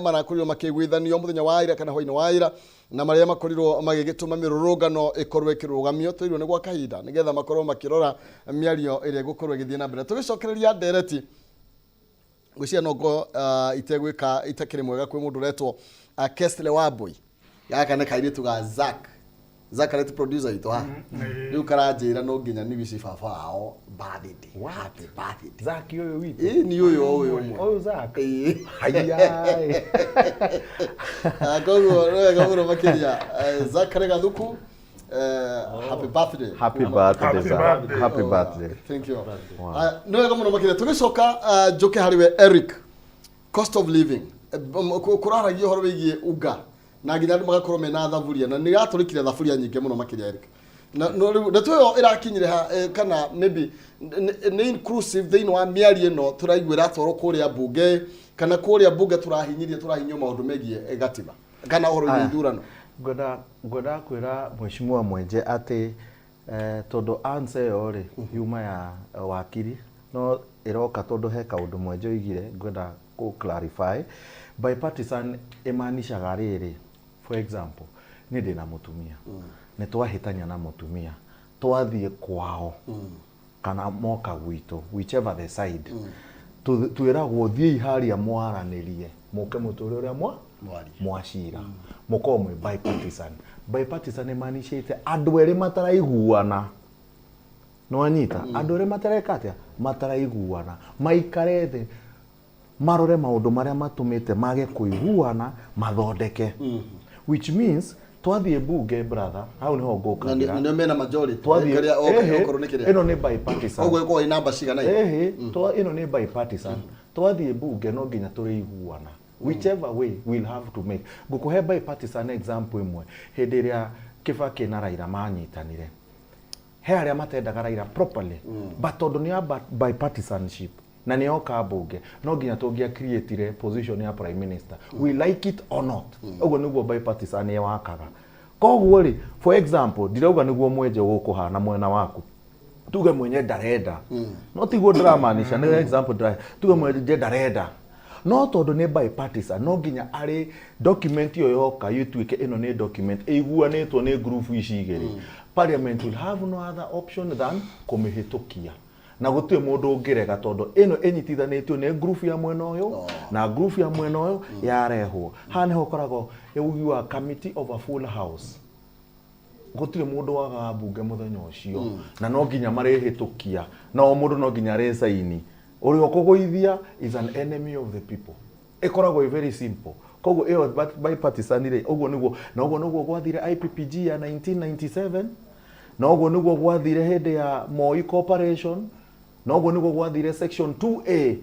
marakorirwo makigwithanio muthenya wa ira kana hoini wa ira na maria makorirwo magigituma mirurungano ikorwo ikirugamio twirwo ni gwa kahinda nigetha makorwo makirora miario iria gukorwo igithie na mbere tugicokereria ndereti gucia nongo itegwika itakiri mwega kwi mundu retwo Kestle Waboi yaka ne kairitu ga Zack let producer itu ha riu karanjira no nginya ni wici baba wao birthday happy birthday Zack yoyo witu ni yoyo Zack hayai agogo makiria Zack rega thuku happy birthday thank you no wega muno makiria tugicoka njoke hariwe Eric cost of living kuraragia horo wigie uga na nginya magakorwo mena thaburia na nigaturikire thaburia nyinge muno makiria Eric na tuyo irakinyire kana maybe ni inclusive thini wa miari ino turaigwira toro kuria bunge kana kuria bunge turahinyio maundu megie gatiba kana horo ithurano ngoda kwira mheshimiwa mwenje ati todo anse ore yuma ya wakiri no iroka todo he kaundu mwenje igire ngoda ko clarify bipartisan emanishaga riri. For example, ni ndina mutumia ni twahitanya na mutumia twathie kwao kana moka gwitu whichever the side twiragwo thie haria mwaranirie muke muturi uria mwashira mukomwe bipartisan emanishite andu eri mataraiguana no anyita andu eri matarekatya mataraiguana maikarete marore maundu maria matumite mage kuiguana mathondeke which means twathie bunge brother how niho ngokagira ndio mena majority karia okorwo nikiria ino ni bipartisan ogwe ko inamba cigana ino ni bipartisan twathie bunge no nginya turiguana whichever way we'll have to make ngukuhe bipartisan example imwe hindi ria Kibaki na Raila manyitanire he aria matendaga Raila properly but tondu ni bipartisanship na niyo kabunge no nginya tungia create position ya prime minister we like it or not ogo niguo bipartisan ye wakaga koguo ri for example dirauga niguo mwenje gukuhana mwena waku tuge mwenye dareda no tiguo drama nisha ni example tuge mwenye dareda no tondu ni bipartisan no nginya ari document yo yoka yituike ino ni document eiguanetwo ni group ici igiri parliament will have no other option than kumihitukia na gutue mundu ungirega tondu ino enyitithanitio ni group ya mwena uyu na group ya mwena uyu yarehwo hane hokorago eugiwa committee of a full house gutire mundu waga bunge muthenya ucio na no nginya marehitukia na o mundu no nginya resaini uri okugoithia is an enemy of the people ekorago very simple kogo eo bipartisan ire ogo niguo na ogo niguo gwathire IPPG ya 1997 na ogo niguo gwathire hede ya Moi Corporation na ogo niguo gwathire section 2A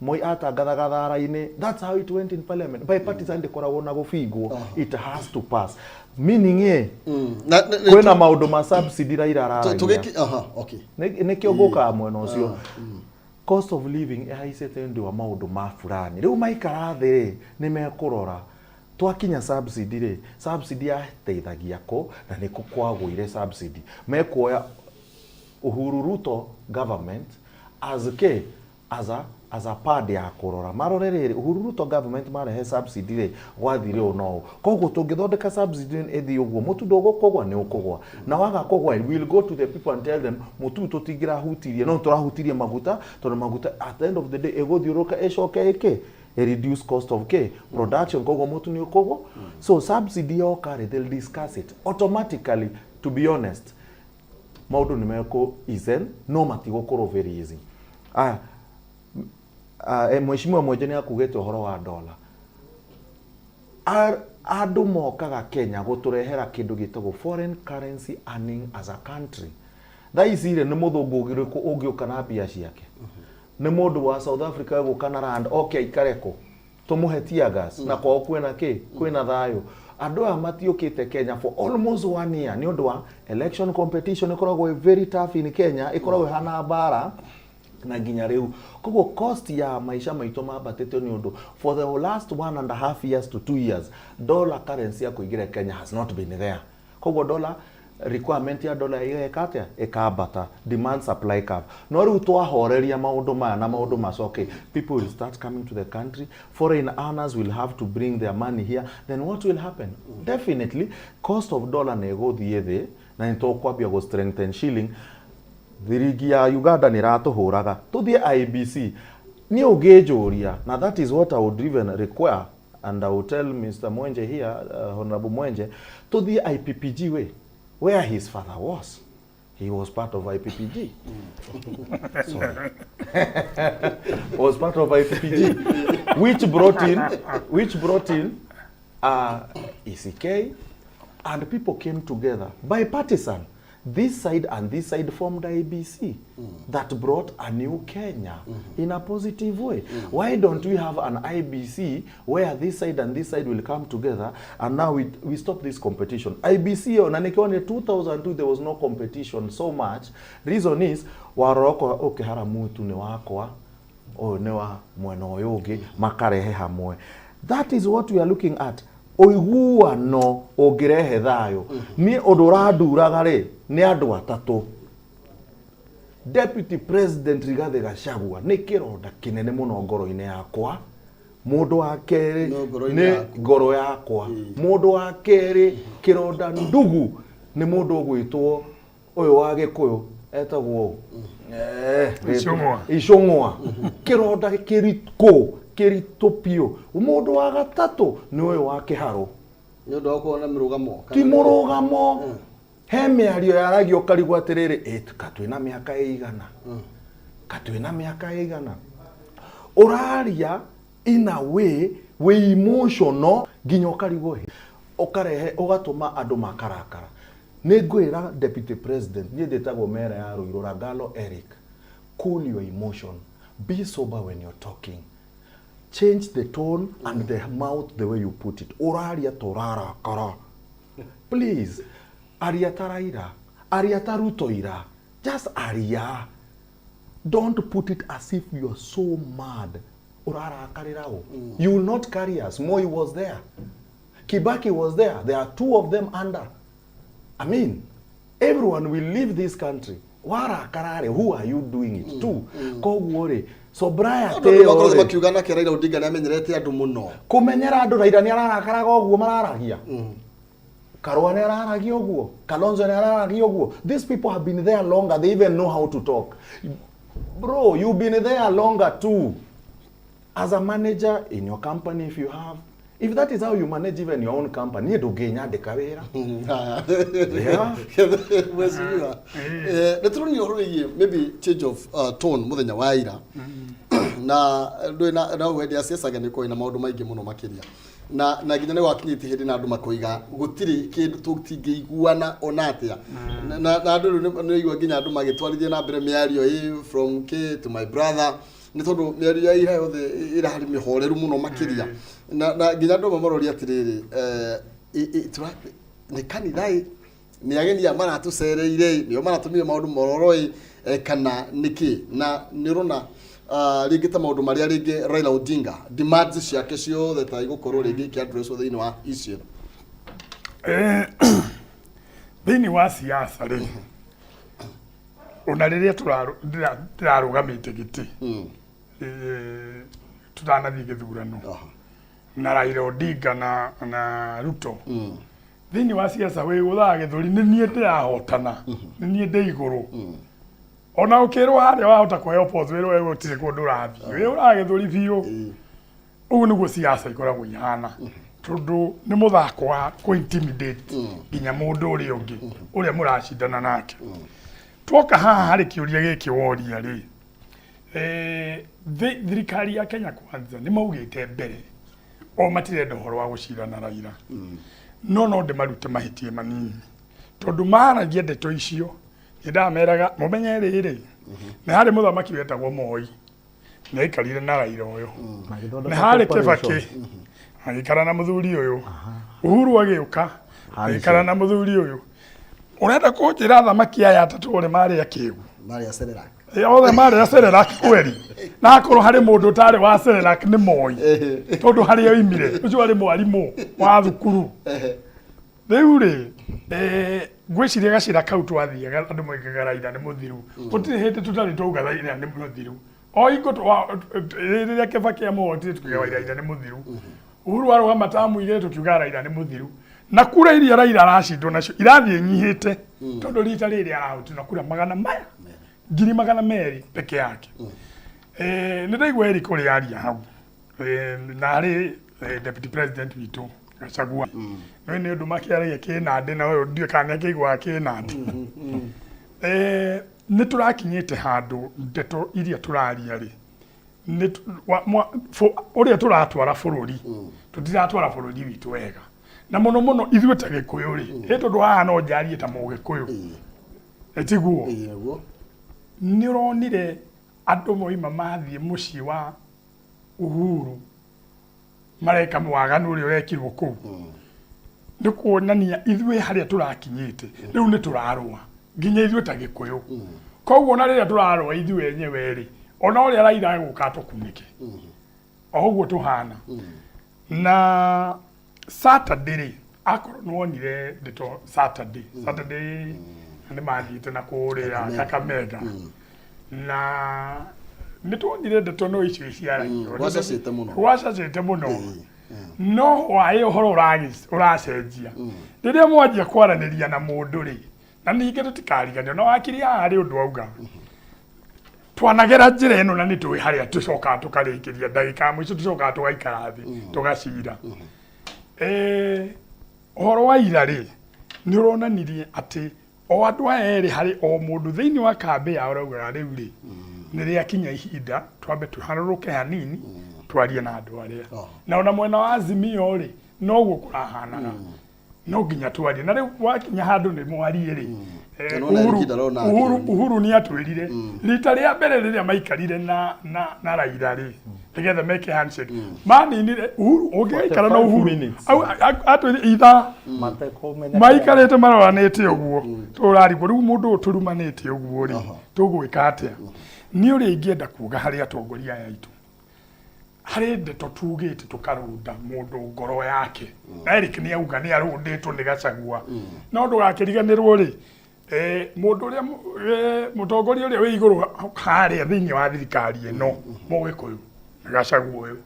Moi atangathagatha-ini. That's how it went in parliament. Bipartisan ndikoragwo na gubingwo it has to pass meaning kwena maundu ma subsidy Raila araragia okay nikio nguka mwena ucio cost of living haicete ndio maundu ma fulani riu maikara thiri ni mekurora twakinya subsidy yateithagia ko na niko kwagwire subsidy mekuoya Uhuru Ruto government as a part ya kurora marorerere Uhuru Ruto government marehe subsidy gwathire no koguo tungithondeka subsidy ethi uguo mutundo gukogwa ni ukogwa na waga kogwa we'll go to the people and tell them mutu tutingira hutirie no turahutirie maguta tondu maguta at the end of the day egothiuruka ecoke a reduce cost of production koguo mutu ni ukogwa so subsidy okare they'll discuss it automatically. To be honest maundu ni meko izen no matigokoro very easy mheshimiwa mwenje ni akugete uhoro wa dola andu mokaga Kenya guturehera kindu gitagwo foreign currency earning as a country thaicire ni muthungu ugiriku ungiuka na bia ciake ni mundu wa South Africa gukana rand okay ikareko tumuhe tear gas na kwa kwena kwena thayo andu amatiukite Kenya for almost 1 year ni undu wa election competition ikoragwo very tough in Kenya ikoragwo hana bara na nginya riu koguo cost ya maisha maito mabatete ni undu for the last 1.5 years to 2 years dollar currency ya kuigira Kenya has not been there koguo dollar requirement ya dollar igekatia ikabata, demand supply curve. No riu twahoreria maundu maya na maundu macoke, people will start coming to the country, foreign earners will have to bring their money here, then what will happen? Definitely cost of dollar na iguthie thi na nitokwambia go strengthen shilling. Thirigi ya Uganda ni ratuhuraga tuthie IBC ni ugejuria, na that is what I would even require, and I will tell Mr. Mwenje here, Honorable Mwenje, to the IPPG way, where his father was. He was part of IPPG. Sorry. Was part of IPPG, which brought in ECK, and people came together bipartisan. This side and this side formed IBC that brought a new Kenya in a positive way. Why don't we have an IBC where this side and this side will come together, and now we stop this competition? IBC on 2002 there was no competition so much. Reason is waroko okehara mutu ne wakwa o ne wa mwena oyugi makarehe hamwe. That is what we are looking at. Oiguano ogirehe thayo ni odoraduraga ri ni andu atatu. Deputy President Rigathi Gachagua ni kironda kinene muno ngoro-ini yakwa. Mundu wa keri ni ngoro yakwa. Mundu wa keri kironda ndugu ni mundu gwitwo uyu wa Gikuyu etagwo Icung'wa. Kironda kiritupio. Mundu wa gatatu ni uyu wa Kiharo. Ni undu wa kuona Murugamo. Ti Murugamo. He miario yaragio karigwa atiriri katwina miaka igana. Katwina miaka igana. Uraria in a way we emotional nginya ukarigwo ukarehe ugatuma andu makarakara. Ningwira Deputy President ni ndetagwo mera ya Ruiru Ragalo Eric, cool your emotion, be sober when you're talking, change the tone and the mouth the way you put it. Uraria torara kara, please. Aria taraira, aria tarutoira, just aria. Don't put it as if you're so mad. Urara karirao. You will not carry us. Moi was there. Kibaki was there. There are two of them under. I mean, everyone will leave this country. Wara karare, who are you doing it to? Kogwore. So Brian Teo makiugana ke Raila Odinga na menyerete andu muno. Kumenyera andu Raila ni arakaraga oguo mararagia. Karua ni araragia oguo. Kalonzo ni araragia oguo. These people have been there longer. They even know how to talk. Bro, you've been there longer too. As a manager in your company, if you have, if that is how you manage even your own company, you don't gain the career. Yeah. The truth maybe change of tone more than your waira. Na we dia siasa gani ko ina maundu maingi muno makiria. Na ginya ne wakinyiti hindi na andu makoiga gutiri kindu tutingiguana onatia. Na andu ne igwa ginya andu magitwarithia na mbere miario from K to my brother. Ni tondu miario ya ira yothe ira hari mihoreru muno makiria. Na ginya andu mamororia atiriri ni kanithai ni ageni ya mara tucereire ni maratumire maundu mororoi kana niki na nirona rigita maundu maria ringi Raila Odinga demands ciake ciothe ta igukorwo ringi ki address thiini wa issue thiini wa siasa ri ona riria turarugamite giti tutanathie githurano na Raila Odinga na Ruto thiini wa siasa we guthaga githuri ni nie ndirahotana ni nie ndi iguru ona ukirwo haria wahota kuheo opposite we gutire kundu urathi we uragithuri biu ugu niguo siasa ikoragwo ihana tondu ni muthako wa ku intimidate nginya mundu uri ungi uria muracindana nake twoka haha hari kiuria giki woria ri thirikari ya Kenya Kwanza ni maugite mbere o matirenda horo wa gucirana Raila no ndimarute mahitie manini tondu maragia ndeto icio ndameraga mumenye riri na hari muthamaki wetagwo Moi na ikarire na Raila uyu na hari Kibaki agikara na muthuri uyu Uhuru agiuka agikara na muthuri uyu urenda kunjira thamaki aya atatu uri mari akigu mari acerera othe mari acerera kweri na akorwo hari mundu tari wa acerera ni Moi tondu hari oimire ucio ari mwarimu wa thukuru Riu ri gwiciria gacira kau twathiaga andu moigaga Raila ni muthiru gutire hindi tutari twauga Raila ni muthiru o ingo riria Kibaki amwotire tukiuga Raila ni muthiru Uhuru arugama tamu ile tukiuga Raila ni muthiru na kura iria Raila aracindwo nacio irathie nyihite tondu rita riri arahotana kura magana maya ngiri magana meri peke yake ni ndaigua eri kuri aria hau na ari deputy president witu Gachagua no ni undu makiaragia kinande na uyu ndio kana kigwa kinande ni turakinyite handu ndeto iria turaria ri ni uria turatwara bururi tutiratwara bururi witu wega na muno ithuĩ ta Gĩkũyũ ri tondu haha no njarie ta Mũgĩkũyũ etiguo ni uronire andu moima mathie mucii wa Uhuru mareka mwaganu uri urekirwo kuu ni kuonania ithuĩ haria turakinyite riu ni turarua nginya ithuĩ ta Gĩkũyũ koguo na riria turarua ithuĩ enyewe ri ona uria Raila guka tukunike oguo tuhana na Saturday akoro nonire ndeto Saturday ni mathite na kuria Kakamega na nitwonire ndeto no icio ciaragio wacacite muno no wae uhoro uracenjia riria mwanjia kwaraniria na mundu ri na ninge tutikariganio no akiri hari undu auga twanagera njira ino na nitui haria tucoka tukarikiria ndagika mwico tucoka tugaikara thi tugacira uhoro wa ira ri ni uronanirie ati o andu eri hari o mundu thiini wa kambe ya urauga riu ri ni ria kinya ihinda twambe tuharuruke hanini twarie na andu aria na ona mwena wa Azimio ri no guo kurahanaga no nginya twarie na riu wakinya handu ni mwarie ri Uhuru ni atwirire rita ria mbere riria maikarire na Raila ri nigetha meke handshake mani ni Uhuru ungiikara na Uhuru atwirire itha maikarite maroranite uguo turarigwo riu mundu turumanite uguo ri tugwika atia ni uri ingienda kuga hari atongoria yaitu hari ndeto tugite tukarunda mundu ngoro yake Eric ni auga ni arunditwo ni Gachagua no ndugakiriganirwo ri mundu uria mutongoria uria wi iguru haria thiini wa thirikari ino Mũgĩkũyũ Gachagua uyu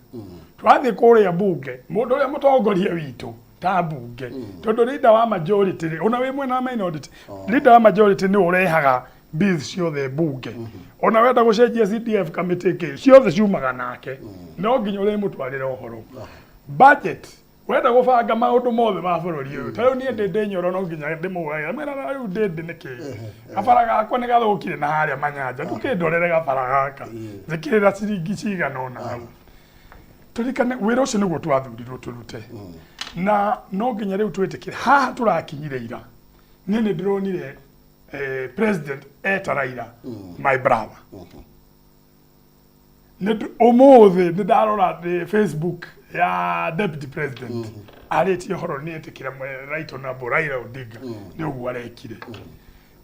twathi kuria bunge mundu uria mutongoria witu ta bunge tondu leader wa majority ona wi mwena wa minority leader wa majority ni urehaga bills ciothe bunge ona wenda gucenjia CDF committee ciothe ciumaga nake no nginya uri mutwarira uhoro budget wenda gubanga maundu mothe ma bururi uyu tayo nie ndinde nyoro no nginya ndimugaga mwena na riu ndinde niki gabara gakwa ni gathukire na haria manyanja tukindorere gabara gaka zikirira ciringi cigana ona hau turikane wira ucio niguo twathurirwo turute na no nginya riu twitikire haha turakinyire ira ni ndironire president eta Raila my brother umuthi ni ndarora Facebook ya deputy president areti horo ni etikira right honorable Raila Odinga ni uguo arekire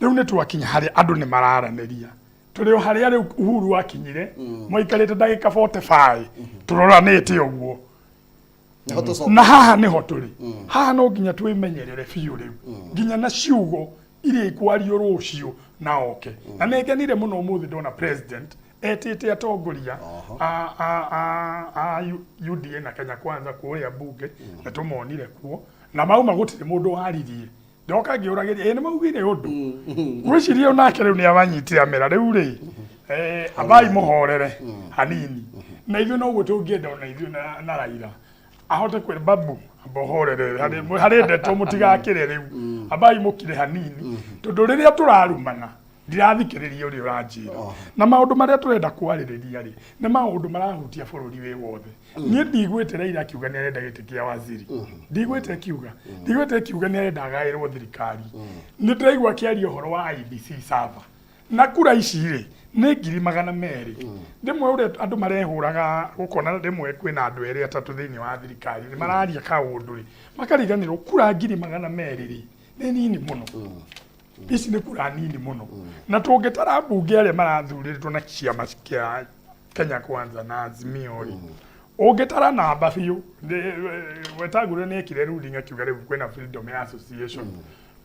riu ni twakinya hari andu ni mararaniria turi hari ari Uhuru akinyire moikarite ndagika 45 turoranite uguo na haha ni hoturi haha no nginya twimenyerere biu riu nginya na ciugo iria ikwario rucio na oke na negenire muno umuthi ndona president etete atongoria UDA na Kenya Kwanza kuria bunge na tumonire kuo na mauma gutire mundu waririe ndoka ngiuragiria ni maugire undu gwiciria onake riu ni abanyitira amera riu ri abai muhorere hanini na ithu no gutungienda ona ithu na Raila ahote kwira babu abohorere hari ndeto mutigakire riu abai mukire hanini tondu riria turarumana ndirathikiriria uri uranjira na maundu maria turenda kwaririria ri ni maundu marahutia bururi wi wothe nie ndigwite Raila akiuga ni arenda gitikia waziri ndigwite kiuga ni arenda agairwo thirikari ni ndiraigua kiaria horo wa IBC server na kura ici ri ni 200,000 ndimwe uri andu marehuraga gukona ndimwe kwina andu eri atatu thiini wa thirikari ni mararia kaundu ri makariganirwo kura 200,000 ri ni nini muno ici ni kura nini muno na tungitara bunge aria marathuriritwo na ciama kia Kenya Kwanza na Azimio ri Ũngĩtara namba biũ wetagũre nĩ ekire ruling akiuga rĩu kwĩna freedom ya association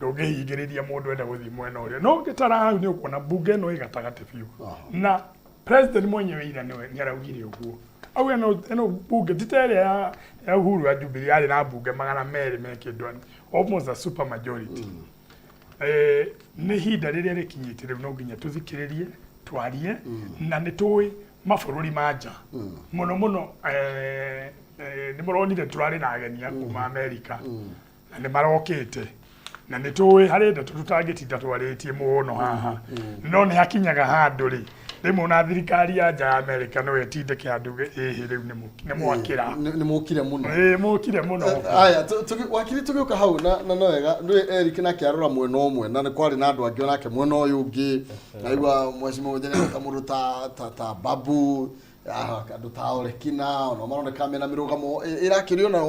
ndũngĩhingĩrĩria mũndũ enda gũthiĩ mwena ũrĩa no ũngĩtara hau nĩ ũkuona bunge ĩno ĩgatagatĩ biũ na president mwenyewe ira nĩ araugire ũguo au eno bunge titerĩa ya Uhuru wa Jubilee yarĩ na bunge 200 mekĩndwani almost a super majority nĩ hinda rĩrĩa rĩkinyĩte rĩu no nginya tũthikĩrĩrie twarie na nĩ tũĩ mabũrũri ma nja mũno mũno nĩ mũronire tũrarĩ na ageni a kuma Amerika na nĩ marokĩte na nĩ tũĩ harĩ ndeto tũtangĩtinda twarĩtie mũno haha no nĩ hakinyaga handũ rĩ rĩmwe na thirikari ya nja ya Amerika no ĩtinde kĩandũ rĩu nĩ mwakĩra nĩ mũkire mũno mũkire mũno aya wakiri tũgĩũka hau na no wega nĩ Eric na kĩarora mwena ũmwe na nĩ kwarĩ na andũ angĩ onake mwena ũyũ ũngĩ naigua mheshimiwa mũnene ta mũndũ ta Babu andũ ta Orekina ona maroneka mena mĩrũgamo ĩrakĩrio na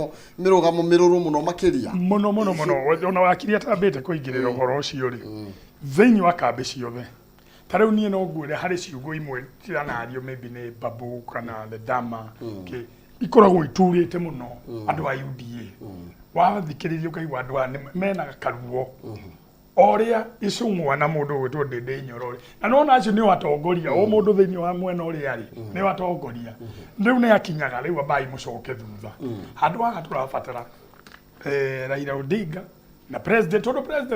mĩrũgamo mĩrũrũ mũno makĩria mũno ona wakiri atambĩte kũingĩrĩra ũhoro ũcio rĩ thĩinĩ wa kambĩ ciothe tarĩu niĩ no nguĩre harĩ ciugo imwe tiranario maybe nĩ Babu kana Ledama ikoragwo iturĩte mũno andũ a UDA wathikĩrĩria ũkaigua andũ aya mena karuo oria icung'wa na mũndũ gwĩtwo Ndĩndĩ Nyoro na nona acio nĩ watongoria o mũndũ thĩinĩ wa mwena ũrĩa arĩ nĩ watongoria rĩu nĩ akinyaga rĩu abai mũcoke thutha handũ haha tũrabatara Raila Odinga na president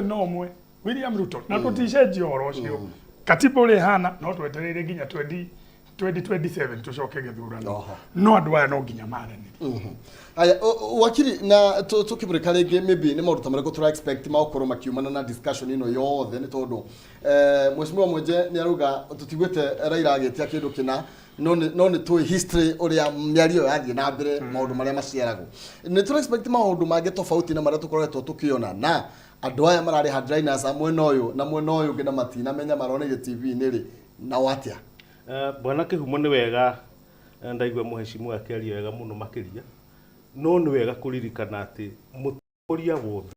no ũmwe William Ruto na tũticenjia ũhoro ũcio katiba ũrĩa hana no twetereire nginya 2027 tucoke gĩthurano no andũ aya no nginya maranĩrie aya wakiri na tukĩburĩka rĩngĩ maybe nĩ maũndũ marĩkũ tũra expect maũkorwo makiumana na discussion ĩno yothe nĩ tondũ mheshimiwa Mwenje nĩ arauga tũtigwĩte Raila agĩtia kĩndũ kĩna no nĩ tũĩ history ũrĩa mĩario yathiĩ na mbere maũndũ marĩa maciaragwo nĩ tũra expect maũndũ mangĩ tofauti na marĩa tũkoretwo tũkĩona na andũ aya mararĩ headliners mwena ũyũ na mwena ũyũ ũngĩ na matinamenya maroneire TV-inĩ rĩ na watia bwana Kĩhumo nĩ wega ndaigua mheshimiwa akĩaria wega mũno makĩria no nĩ wega kũririkana atĩ mũtongoria wothe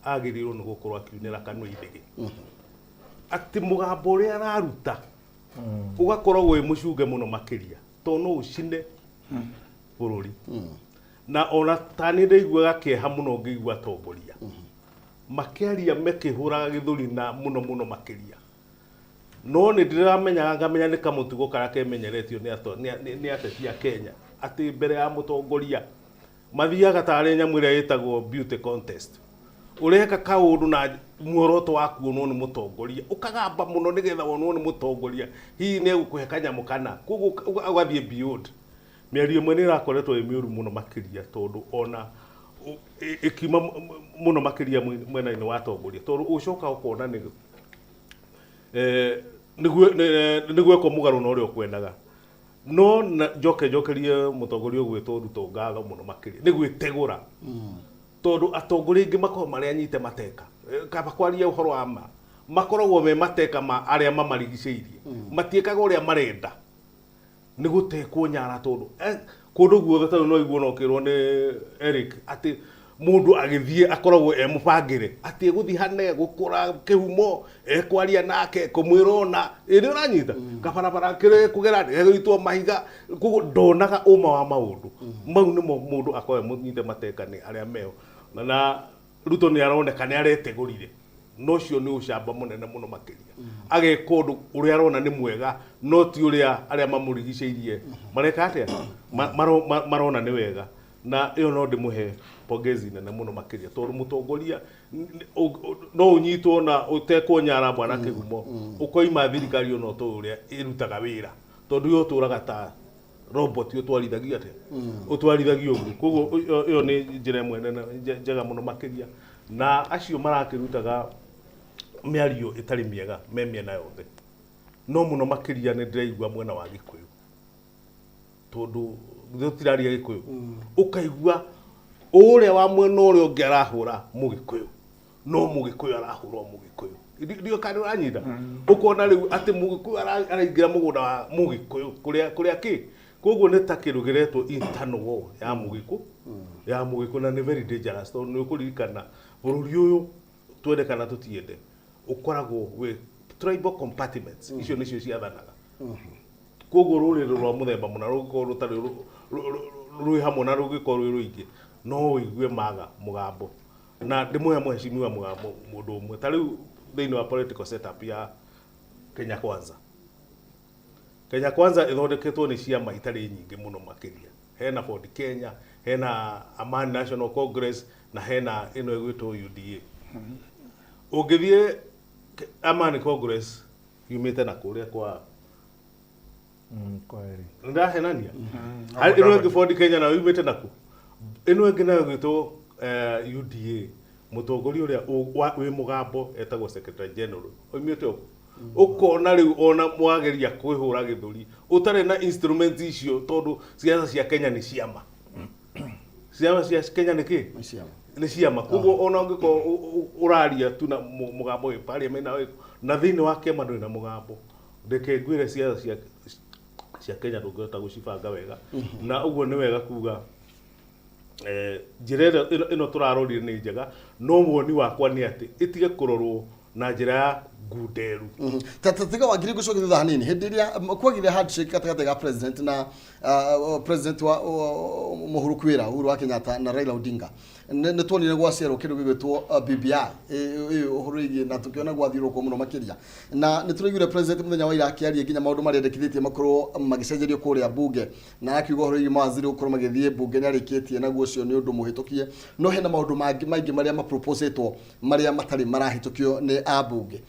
agĩrĩirwo nĩ gũkorwo akiunĩra kanua ithĩgĩ atĩ mũgambo ũrĩa araruta ũgakoragwo wĩ mũcunge mũno makĩria to no ũcine bũrũri na ona tani ndaiguaga kĩeha mũno ngĩigua atongoria makĩaria mekĩhũraga gĩthũri na mũno makĩria no nĩ ndĩramenyaga ngamenya nĩ kamũtugo karĩa kemenyeretio nĩ ateti a Kenya atĩ mbere ya mũtongoria mathiaga tarĩ nyamũ ĩrĩa ĩtagwo beauty contest ũreka kaũndũ na muoroto wa kuonwo nĩ mũtongoria ũkagamba mũno nĩgetha wonwo nĩ mũtongoria hihi nĩ egũkũhe kanyamũ kana koguo ũgathiĩ beyond mĩario ĩmwe nĩ ĩrakoretwo ĩ mĩũru mũno makĩria tondũ ona ikiuma mũno makĩria mwena-inĩ wa atongoria tondũ ũcoka ũkona nĩ gwekwo mũgarũ na ũrĩa ũkwendaga no njokerie mũtongoria ũgwĩtwo Ruto ngatho mũno makĩria nĩ gwĩtegũra tondũ atongoria aingĩ makorwo marĩ anyite mateka kaba kwaria ũhoro wa ma makoragwo me mateka ma arĩa mamarigicĩirie matiĩkaga ũrĩa marenda nĩ gũtekwo nyara tondũ kũndũ guothe tondũ no iguo nokĩrwo nĩ Eric atĩ mũndũ agĩthiĩ akoragwo mũbangĩre atĩ egũthiĩ hane gũkũra Kĩhumo ekwaria nake kũmwĩra ona nĩ ũranyita kabarabara kĩrĩ kũgera gĩtwo mahiga koguo ndonaga ũma wa maũndũ mau nĩmo mũndũ akorwo mũnyite mateka nĩ arĩa meo na Ruto nĩ aroneka nĩ aretegũrire no cio nĩ ũcamba mũnene mũno makĩria ageka ũndũ ũrĩa arona nĩ mwega no ti ũrĩa arĩa mamũrigicĩirie mareka atĩa marona nĩ wega na ĩyo no ndĩmũhe pongezi nene mũno makĩria tondũ mũtongoria no ũnyitwo na ũtekwo nyara bwana Kĩhumo ũkoima thirikari ono to ũrĩa ĩrutaga wĩra tondũ yo tũraga ta robot ũtwarithagia ũtwarithagia ũguo koguo ĩyo nĩ njĩra ĩmwe njega mũno makĩria na acio marakĩrutaga mĩario ĩtarĩ mĩega me mĩena yothe no mũno makĩria nĩ ndĩraigua mwena wa Gĩkũyũ tondũ gũtiraria Gĩkũyũ ũkaigua ũrĩa wa mwena ũrĩa ũngĩ arahũra Mũgĩkũyũ no Mũgĩkũyũ arahũra Mũgĩkũyũ ndio kana ũranyita ũkona rĩu atĩ Mũgĩkũyũ araingĩra mũgũnda wa Mũgĩkũyũ kũrĩa kĩ koguo nĩ ta kĩrũgeretwo internal war ya Mũgĩkũyũ na nĩ very dangerous tondũ nĩ ũkũririkana bũrũri ũyũ twende kana tũtiende ũkoragwo with tribal compartments icio nĩcio ciathanaga koguo rũrĩrĩ rwa mũthemba mũna rũkorwo rũtarĩ rui hamwe na rugiko rui ruingi no wigue maga mugambo na ndimuhe mheshimiwa mugambo mundu umwe ta riu thiini wa political setup ya Kenya Kwanza ithondeketwo ni ciama itari nyingi muno makiria hena Ford Kenya hena Amani National Congress na hena ino igwitwo UDA ungithie Amani Congress yumite na kuria kwa kweli ndahenania ino ingi Ford Kenya na yumite naku ino ingi nayo gwitwo UDA mutongoria uria wi mugambo etagwo Secretary General oimite oku ukona riu ona mwageria kwihura githuri utare na instruments icio tondu siasa cia Kenya ni ciama ciama cia Kenya ni ki ni ciama koguo ona ungiko uraria tu na mugambo wi parliament na thiini wa kiama nduri na mugambo ndeke ngwire siasa cia Kenya ndungihota gucibanga wega na uguo ni wega kuga njira ino turarorire ni njega no muoni wakwa ni ati itige kurorwo na njira ya nguderu tiga wagiri gucoka thutha hanini hindi iria kwagire handshake gatagati ga president na president wa Uhuru wa Kenyatta na Raila Odinga ni tuonire gwaciarwo kindu gigwitwo BBI uhuru na tukiona gwathirwo kwa muno makiria na ni turaigire president muthenya wa ira akiaria nginya maundu mariendekithitie makorwo magicenjerio kuria bunge na akiuga uhuru mawaziri ukorwo magithie bunge ni arikitie naguo cio ni undu muhitukie no hena maundu maingi maria maproposetwo maria matari marahitukio ni abunge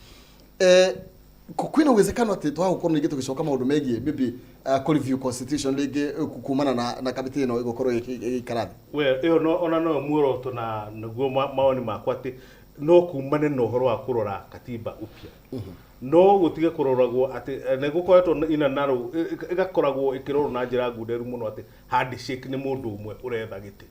kwina uwezekano ati twagukorwo ningi tugicoka maundu megie bibi review constitution rigi kumana na kamiti ino igukorwo ikarathi iyo no muoroto na naguo maoni makwa ati no kumane no horo wa kurora katiba upya no gutige kuroragwo ati ne gukoretwo ina naro igakoragwo ikirorwo na njira ngunderu muno ati handshake ni mundu umwe uretha giti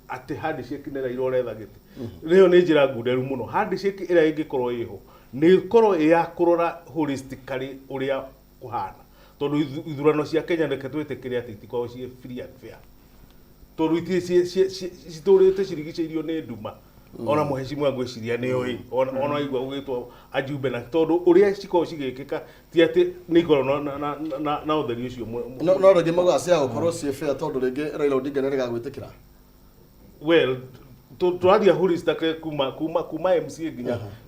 ati handshake ni Raila uretha giti riyo ni njira ngunderu muno handshake ira ingikorwo iho ni korwo ya kurora holistically uria kuhana tondu ithurano cia Kenya ndeke twitikiria ati itikoo cie free and fair tondu citurite cirigiceirio ni nduma ona mheshimiwa ngwiciria ni oi ona igwa ugitwo ajumbe na tondu uria cikoo cigikika ti ati ni ngoro na utheri ucio no rege magacia gukorwo cie fair tondu rege Raila Odinga ni regagwitikira well turathia holistically kuma MC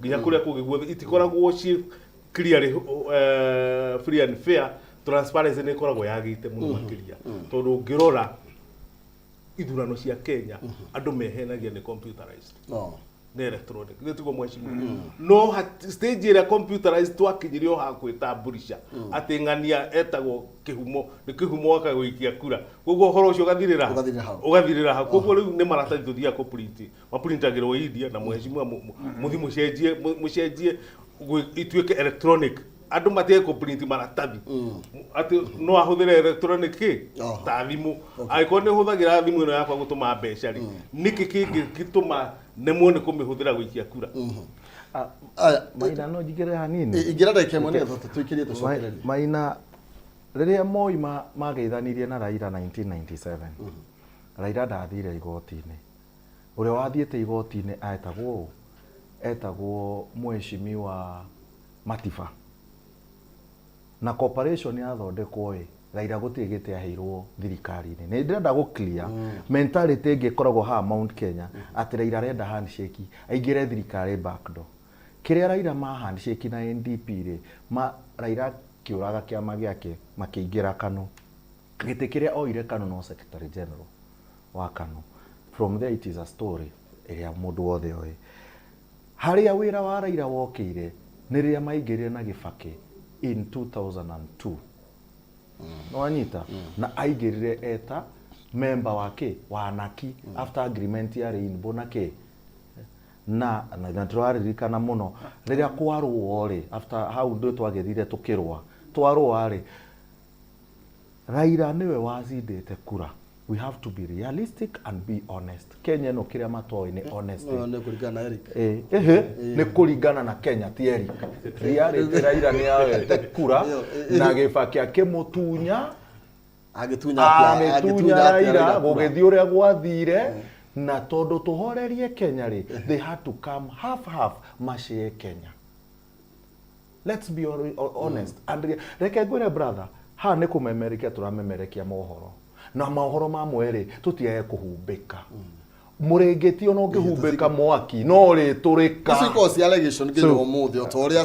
nginya kuria kugi guothe itikoragwo ci clearly free and fair transparency ni koragwo yagite muno makiria tondu ngirora ithurano cia Kenya andu mehenagia ni computerized ni electronic ni tugo mheshimiwa no stage ira computerized twakinyirio ha kwitamburisha ati ngania etagwo kihumo ni kihumo akagwikia kura koguo horo ucio ugathirira ha koguo riu ni maratathi tuthia ko print maprintagirwo India na mheshimiwa muthi mucenjie ituike electronic andu matie ko print maratathi ati no ahuthire electronic ta thimu aiko ni huthagira thimu ino yakwa gutuma mbeca ri niki kingi gituma nemo ni kumihuthira gwikia kura maina no jigere hanini igira ndake mone tuikirie tucokererie maina riria Moi mageithanirie na Raila 1997 Raila ndathire igoti-ini uria wathiete igoti-ini etagwo mheshimiwa Matiba na corporation yathondekwo Raila gutigite aheirwo thirikari-ini ni ndirenda gu clear mentality ingikoragwo ha Mount Kenya ati Raila arenda handshake aingire thirikari backdoor kiria Raila ma handshake na NDP ri Raila kiuraga kiama giake makiingira KANU gite kiria oire KANU no Secretary General wa KANU from there it is a story iria mundu wothe oi haria wira wa Raila wokire ni riria maingirire na Gibaki in 2002 no anyita na aigirire eta member wake wa anaki after agreement ya Rainbow nake na turaririkana muno riria kwarwo ri after hau ndo twagethire tukirwa twarwo ri Raila niwe wazindite kura we have to be realistic and be honest Kenya no kiria matoi ni honesty ne kuringana Eric ne kuringana na Kenya ti Eric reality Raila ni awete kura na Gibaki akimutunya agitunya Raila gugithii uria gwathire na tondu tuhorerie Kenya ri they had to come half mashie Kenya let's be honest and reke ngwire brother ha ne kumemerekia turamemerekia mohoro na mohoro ma mwere tutiaye kuhumbika murengeti ona ungihumbika mwaki no riturika. This was allegation nginya umuthi otoria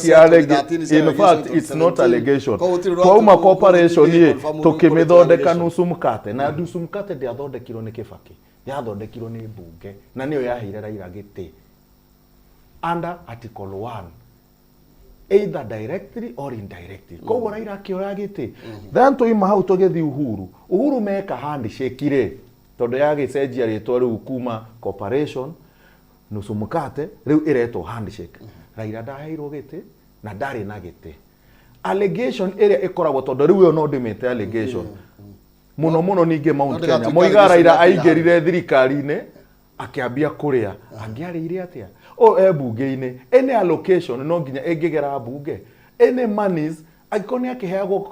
in fact it's not allegation. Twauma corporation ye tukimithondeka nusu mukate na nusu mukate ndiathondekirwo ni Kibaki, yathondekirwo ni mbunge na niyo yaheire Raila giti under article 1 either directly or indirectly. Koguo Raila akioya giti then tuima hau tugithi Uhuru meka handshake ire tondu yagicenjia ritwa riu kuma corporation nusu mukate riu iretwo handshake. Raila ndaheirwo giti na ndari na giti. Allegation area ikoragwo tondu riu yo no ndimite allegation muno ninge Mount Kenya moiga Raila aingirire thirikari-ini akiambia kuria angiarire atia bunge-ini any allocation no nginya ingigera bunge any monies akoni akiheagwo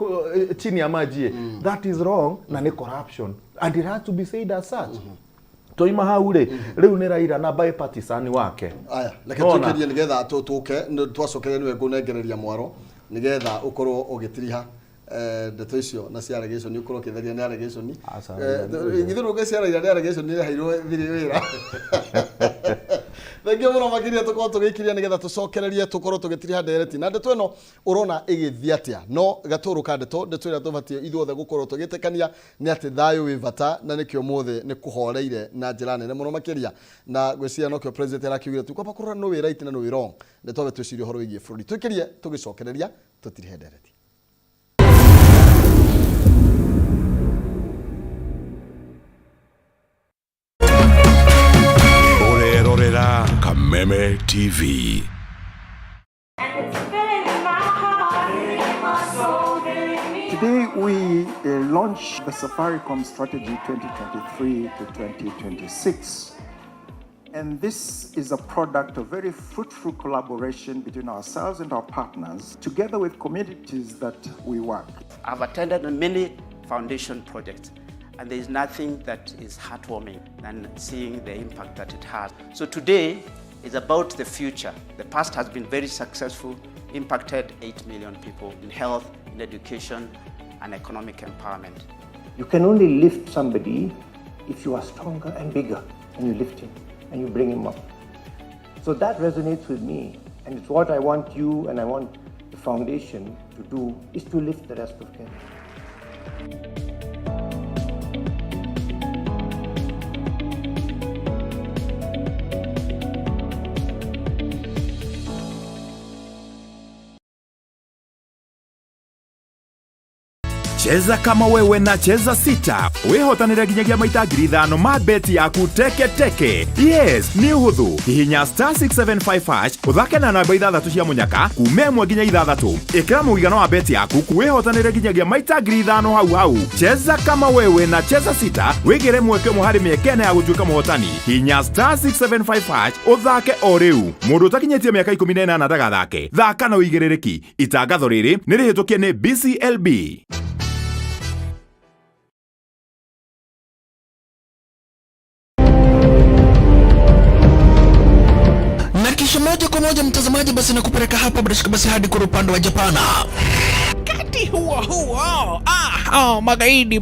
chini ya maji that is wrong na ni corruption and it has to be said as such. Toima hau riu ni Raila na bipartisan wake aya leke tukirie nigetha tutuke twacokere niwe ngunengereria mwaro nigetha ukorwo ugitiriha ndeto icio na cia allegation ukorwo kitheria ni allegation ngithiru ke cia Raila ni allegation ni hairwo thiri wira Thank you muno makiria tukorwo tugikiria nigetha tucokererie tukorwo tugitiriha ndereti na ndeto ino urona igithia atia no gaturu ka ndeto ira tubatie ithuothe gukorwo tugitekania ni ati thayo wi bata na nikio muthe ni kuhoreire na njira nene muno makiria na gwiciria no kio president arakiugire tu kwamba kurora no wi right na no wi wrong ndeto betu cirio horo wigie bururi tukirie tugicokereria tutirihe ndereti. Kameme TV. Today we launch the Safaricom Strategy 2023 to 2026. And this is a product of very fruitful collaboration between ourselves and our partners, together with communities that we work. I've attended many foundation projects, and there is nothing that is heartwarming than seeing the impact that it has. So today is about the future. The past has been very successful, impacted 8 million people in health, in education, and economic empowerment. You can only lift somebody if you are stronger and bigger, and you lift him and you bring him up. So that resonates with me, and it's what I want you and I want the foundation to do, is to lift the rest of Kenya. Cheza kama wewe na cheza sita. Wehotanira ginyagia maita 5,000 ma beti yaku teke. Yes, ni uhuthu. Hihinya *675# uthake na namba 6 cia munyaka kume 1 nginya 6. Ikira muigano wa beti yaku kuwehotanira ginyagia maita 5,000 hau. Cheza kama wewe na cheza sita. Wigire mweke muhari miekene ya gutuika muhotani. Hihinya *675# uthake o riu. Mundu utakinyetie miaka 18 ndagathake. Thaka na uigirereki. Itangatho riri ni rihitukie ni BCLB. Moja kwa moja mtazamaji, basi nakupeleka hapa basi hadi kwa upande wa Japana. Kati huo magaidi